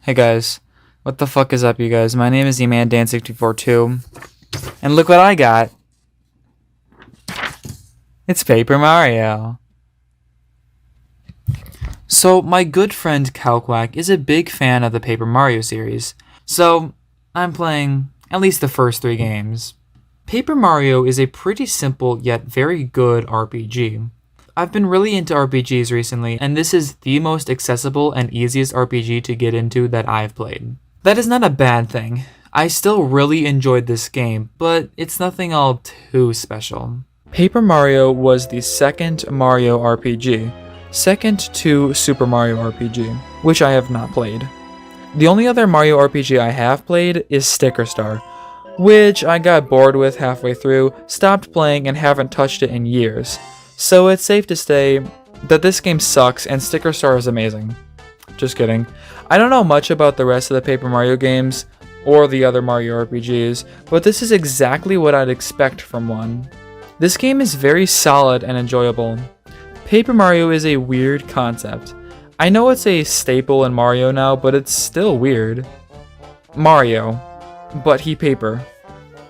Hey guys, what the fuck is up, you guys? My name is emandan642, and look what I got. It's Paper Mario. So, my good friend Calquack is a big fan of the Paper Mario series, so I'm playing at least the first 3 games. Paper Mario is a pretty simple yet very good RPG. I've been really into RPGs recently, and this is the most accessible and easiest RPG to get into that I've played. That is not a bad thing. I still really enjoyed this game, but it's nothing all too special. Paper Mario was the second Mario RPG, second to Super Mario RPG, which I have not played. The only other Mario RPG I have played is Sticker Star, which I got bored with halfway through, stopped playing, and haven't touched it in years. So it's safe to say that this game sucks and Sticker Star is amazing. Just kidding. I don't know much about the rest of the Paper Mario games or the other Mario RPGs, but this is exactly what I'd expect from one. This game is very solid and enjoyable. Paper Mario is a weird concept. I know it's a staple in Mario now, but it's still weird. Mario, but he paper.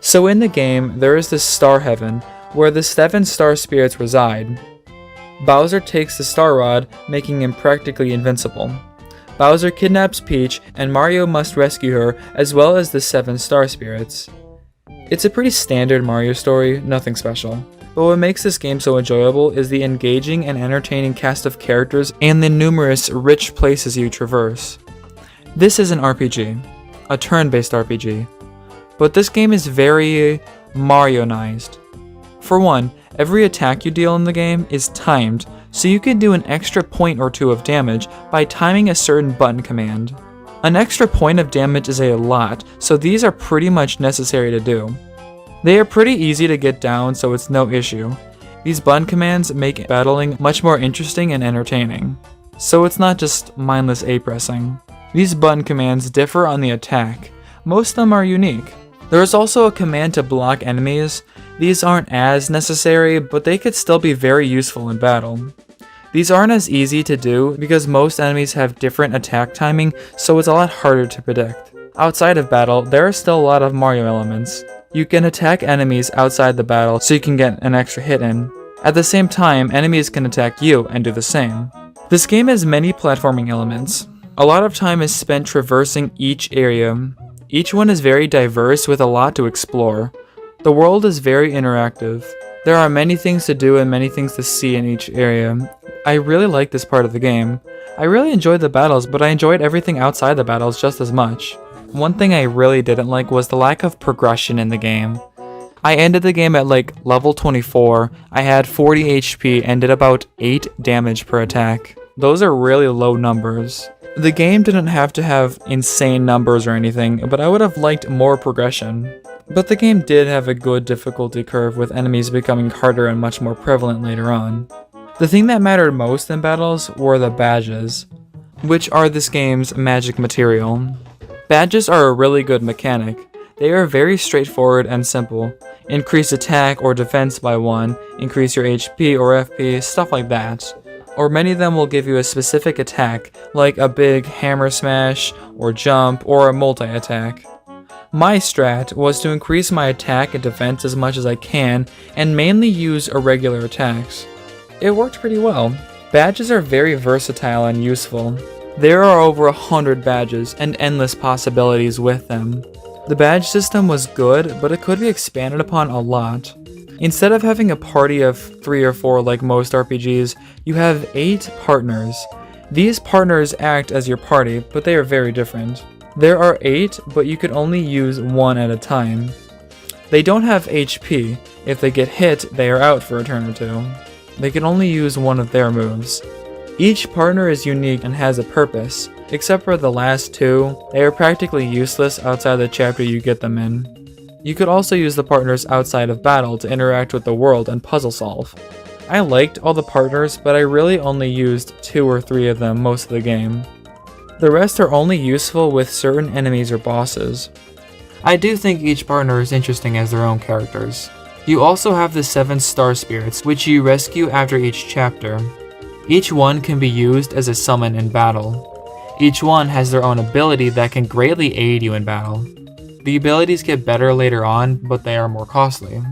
So in the game, there is this star heaven, where the 7 star spirits reside. Bowser takes the star rod, making him practically invincible. Bowser kidnaps Peach, and Mario must rescue her, as well as the 7 star spirits. It's a pretty standard Mario story, nothing special. But what makes this game so enjoyable is the engaging and entertaining cast of characters and the numerous rich places you traverse. This is an RPG, a turn-based RPG, but this game is very Mario-nized. For one, every attack you deal in the game is timed, so you can do an extra point or 2 of damage by timing a certain button command. An extra point of damage is a lot, so these are pretty much necessary to do. They are pretty easy to get down, so it's no issue. These button commands make battling much more interesting and entertaining, so it's not just mindless A-pressing. These button commands differ on the attack. Most of them are unique. There is also a command to block enemies. These aren't as necessary, but they could still be very useful in battle. These aren't as easy to do because most enemies have different attack timing, so it's a lot harder to predict. Outside of battle, there are still a lot of Mario elements. You can attack enemies outside the battle so you can get an extra hit in. At the same time, enemies can attack you and do the same. This game has many platforming elements. A lot of time is spent traversing each area. Each one is very diverse with a lot to explore. The world is very interactive. There are many things to do and many things to see in each area. I really like this part of the game. I really enjoyed the battles, but I enjoyed everything outside the battles just as much. One thing I really didn't like was the lack of progression in the game. I ended the game at like level 24, I had 40 HP and did about 8 damage per attack. Those are really low numbers. The game didn't have to have insane numbers or anything, but I would have liked more progression. But the game did have a good difficulty curve, with enemies becoming harder and much more prevalent later on. The thing that mattered most in battles were the badges, which are this game's magic material. Badges are a really good mechanic. They are very straightforward and simple. Increase attack or defense by 1, increase your HP or FP, stuff like that. Or many of them will give you a specific attack, like a big hammer smash, or jump, or a multi-attack. My strat was to increase my attack and defense as much as I can, and mainly use irregular attacks. It worked pretty well. Badges are very versatile and useful. There are over 100 badges, and endless possibilities with them. The badge system was good, but it could be expanded upon a lot. Instead of having a party of 3 or 4 like most RPGs, you have 8 partners. These partners act as your party, but they are very different. There are 8, but you can only use 1 at a time. They don't have HP. If they get hit, they are out for a turn or 2. They can only use 1 of their moves. Each partner is unique and has a purpose. Except for the last 2, they are practically useless outside the chapter you get them in. You could also use the partners outside of battle to interact with the world and puzzle solve. I liked all the partners, but I really only used 2 or 3 of them most of the game. The rest are only useful with certain enemies or bosses. I do think each partner is interesting as their own characters. You also have the 7 star spirits, which you rescue after each chapter. Each one can be used as a summon in battle. Each one has their own ability that can greatly aid you in battle. The abilities get better later on, but they are more costly.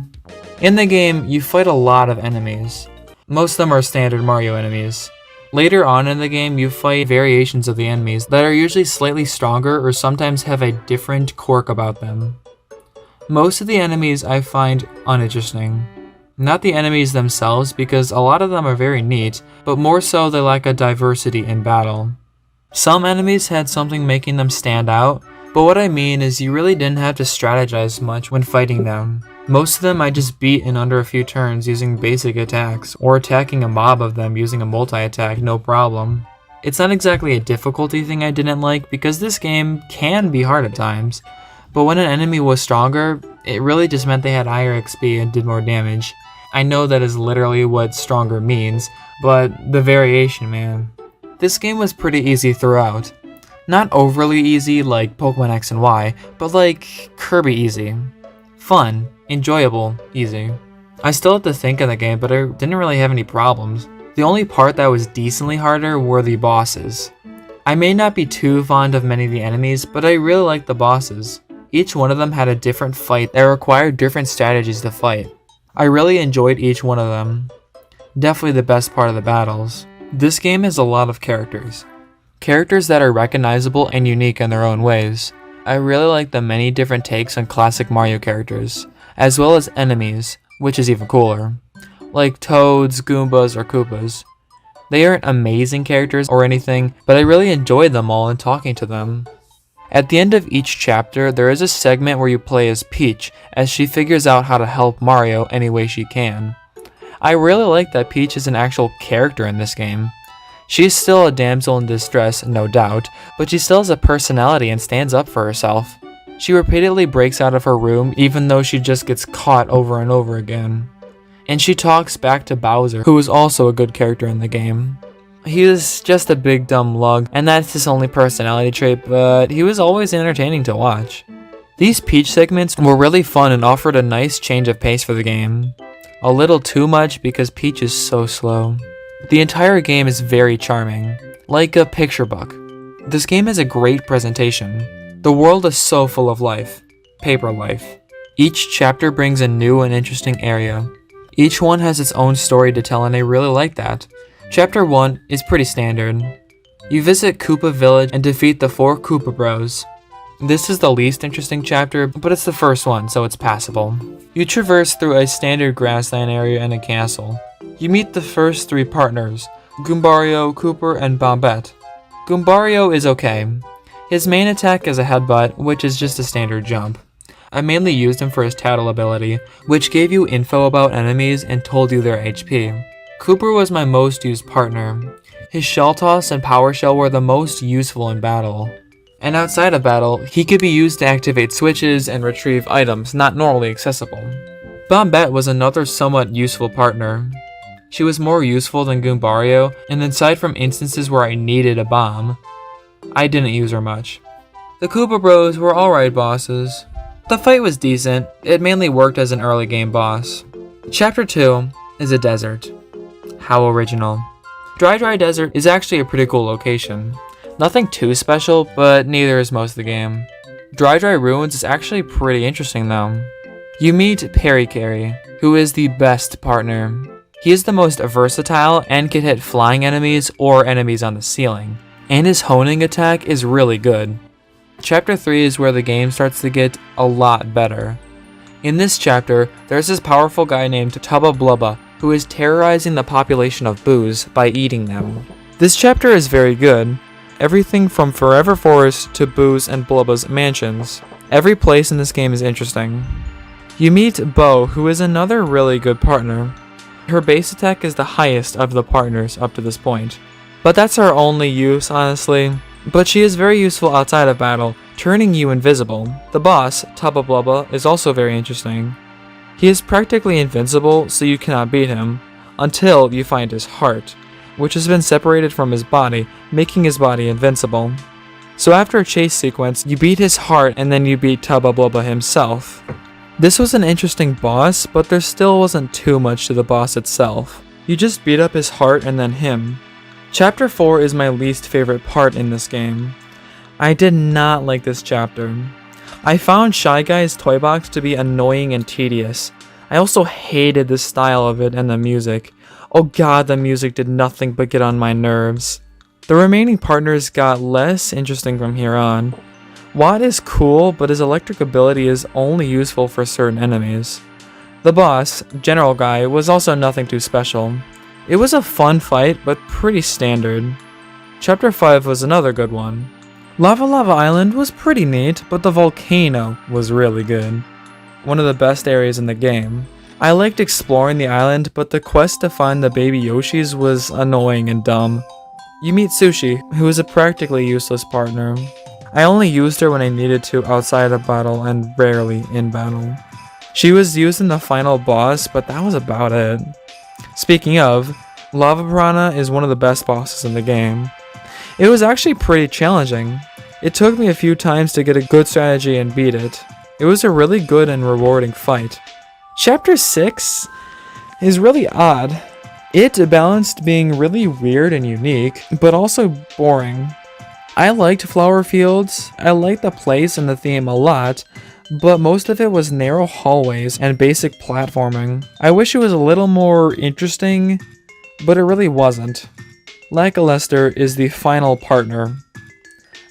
In the game, you fight a lot of enemies. Most of them are standard Mario enemies. Later on in the game, you fight variations of the enemies that are usually slightly stronger or sometimes have a different quirk about them. Most of the enemies I find uninteresting. Not the enemies themselves, because a lot of them are very neat, but more so they lack a diversity in battle. Some enemies had something making them stand out, but what I mean is you really didn't have to strategize much when fighting them. Most of them I just beat in under a few turns using basic attacks, or attacking a mob of them using a multi-attack, no problem. It's not exactly a difficulty thing I didn't like, because this game can be hard at times, but when an enemy was stronger, it really just meant they had higher XP and did more damage. I know that is literally what stronger means, but the variation, man. This game was pretty easy throughout. Not overly easy like Pokemon X and Y, but like Kirby easy. Fun, enjoyable, easy. I still had to think of the game, but I didn't really have any problems. The only part that was decently harder were the bosses. I may not be too fond of many of the enemies, but I really liked the bosses. Each one of them had a different fight that required different strategies to fight. I really enjoyed each one of them. Definitely the best part of the battles. This game has a lot of characters. Characters that are recognizable and unique in their own ways. I really like the many different takes on classic Mario characters, as well as enemies, which is even cooler. Like Toads, Goombas, or Koopas. They aren't amazing characters or anything, but I really enjoyed them all and talking to them. At the end of each chapter, there is a segment where you play as Peach, as she figures out how to help Mario any way she can. I really like that Peach is an actual character in this game. She is still a damsel in distress, no doubt, but she still has a personality and stands up for herself. She repeatedly breaks out of her room even though she just gets caught over and over again. And she talks back to Bowser, who is also a good character in the game. He is just a big dumb lug, and that's his only personality trait, but he was always entertaining to watch. These Peach segments were really fun and offered a nice change of pace for the game. A little too much because Peach is so slow. The entire game is very charming, like a picture book. This game has a great presentation. The world is so full of life, paper life. Each chapter brings a new and interesting area. Each one has its own story to tell, and I really like that. Chapter 1 is pretty standard. You visit Koopa Village and defeat the 4 Koopa Bros. This is the least interesting chapter, but it's the first one, so it's passable. You traverse through a standard grassland area and a castle. You meet the first 3 partners, Goombario, Kooper, and Bombette. Goombario is okay. His main attack is a headbutt, which is just a standard jump. I mainly used him for his tattle ability, which gave you info about enemies and told you their HP. Kooper was my most used partner. His Shell Toss and Power Shell were the most useful in battle. And outside of battle, he could be used to activate switches and retrieve items not normally accessible. Bombette was another somewhat useful partner. She was more useful than Goombario, and aside from instances where I needed a bomb, I didn't use her much. The Koopa Bros were alright bosses. The fight was decent, it mainly worked as an early game boss. Chapter 2 is a desert. How original. Dry Desert is actually a pretty cool location. Nothing too special, but neither is most of the game. Dry Ruins is actually pretty interesting though. You meet Pericary, who is the best partner. He is the most versatile and can hit flying enemies or enemies on the ceiling, and his honing attack is really good. Chapter 3 is where the game starts to get a lot better. In this chapter, there's this powerful guy named Tubba Blubba, who is terrorizing the population of Boos by eating them. This chapter is very good. Everything from Forever Forest to Boos and Blubba's mansions. Every place in this game is interesting. You meet Bo, who is another really good partner. Her base attack is the highest of the partners up to this point. But that's her only use, honestly. But she is very useful outside of battle, turning you invisible. The boss, Tubba Blubba, is also very interesting. He is practically invincible, so you cannot beat him, until you find his heart, which has been separated from his body, making his body invincible. So after a chase sequence, you beat his heart and then you beat Tubba Blubba himself. This was an interesting boss, but there still wasn't too much to the boss itself. You just beat up his heart and then him. Chapter 4 is my least favorite part in this game. I did not like this chapter. I found Shy Guy's toy box to be annoying and tedious. I also hated the style of it and the music. Oh god, the music did nothing but get on my nerves. The remaining partners got less interesting from here on. Watt is cool, but his electric ability is only useful for certain enemies. The boss, General Guy, was also nothing too special. It was a fun fight, but pretty standard. Chapter 5 was another good one. Lava Lava Island was pretty neat, but the volcano was really good. One of the best areas in the game. I liked exploring the island, but the quest to find the baby Yoshis was annoying and dumb. You meet Sushi, who is a practically useless partner. I only used her when I needed to outside of battle and rarely in battle. She was used in the final boss, but that was about it. Speaking of, Lava Piranha is one of the best bosses in the game. It was actually pretty challenging. It took me a few times to get a good strategy and beat it. It was a really good and rewarding fight. Chapter 6 is really odd. It balanced being really weird and unique, but also boring. I liked Flower Fields, I liked the place and the theme a lot, but most of it was narrow hallways and basic platforming. I wish it was a little more interesting, but it really wasn't. Lackluster is the final partner.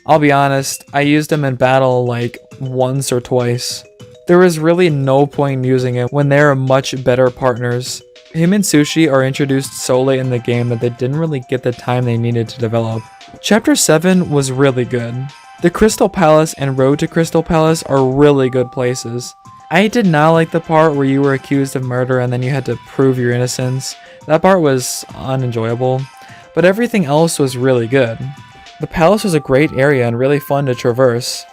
I'll be honest, I used him in battle like once or twice. There was really no point in using it when there are much better partners. Him and Sushi are introduced so late in the game that they didn't really get the time they needed to develop. Chapter 7 was really good. The Crystal Palace and Road to Crystal Palace are really good places. I did not like the part where you were accused of murder and then you had to prove your innocence. That part was unenjoyable, but everything else was really good. The palace was a great area and really fun to traverse,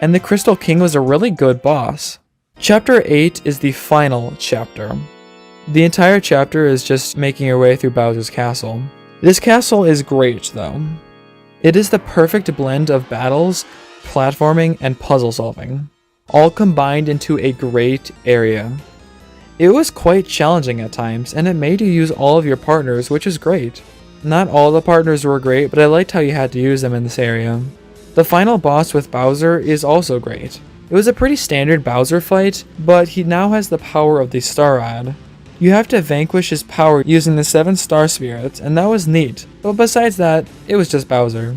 and the Crystal King was a really good boss. Chapter 8 is the final chapter. The entire chapter is just making your way through Bowser's castle. This castle is great though. It is the perfect blend of battles, platforming, and puzzle solving, all combined into a great area. It was quite challenging at times, and it made you use all of your partners, which is great. Not all the partners were great, but I liked how you had to use them in this area. The final boss with Bowser is also great. It was a pretty standard Bowser fight, but he now has the power of the Star Rod. You have to vanquish his power using the 7 Star Spirits, and that was neat, but besides that, it was just Bowser.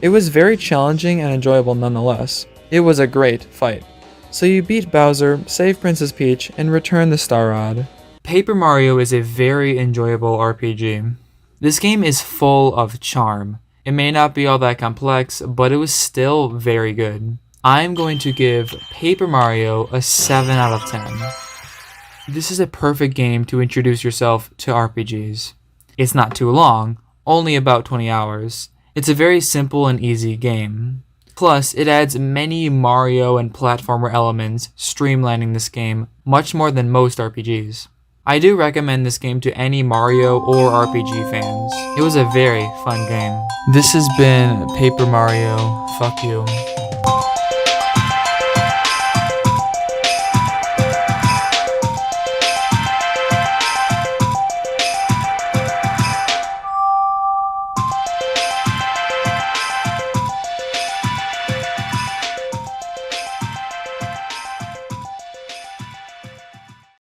It was very challenging and enjoyable nonetheless. It was a great fight. So you beat Bowser, save Princess Peach, and return the Star Rod. Paper Mario is a very enjoyable RPG. This game is full of charm. It may not be all that complex, but it was still very good. I'm going to give Paper Mario a 7 out of 10. This is a perfect game to introduce yourself to RPGs. It's not too long, only about 20 hours. It's a very simple and easy game. Plus, it adds many Mario and platformer elements, streamlining this game much more than most RPGs. I do recommend this game to any Mario or RPG fans. It was a very fun game. This has been Paper Mario. Fuck you.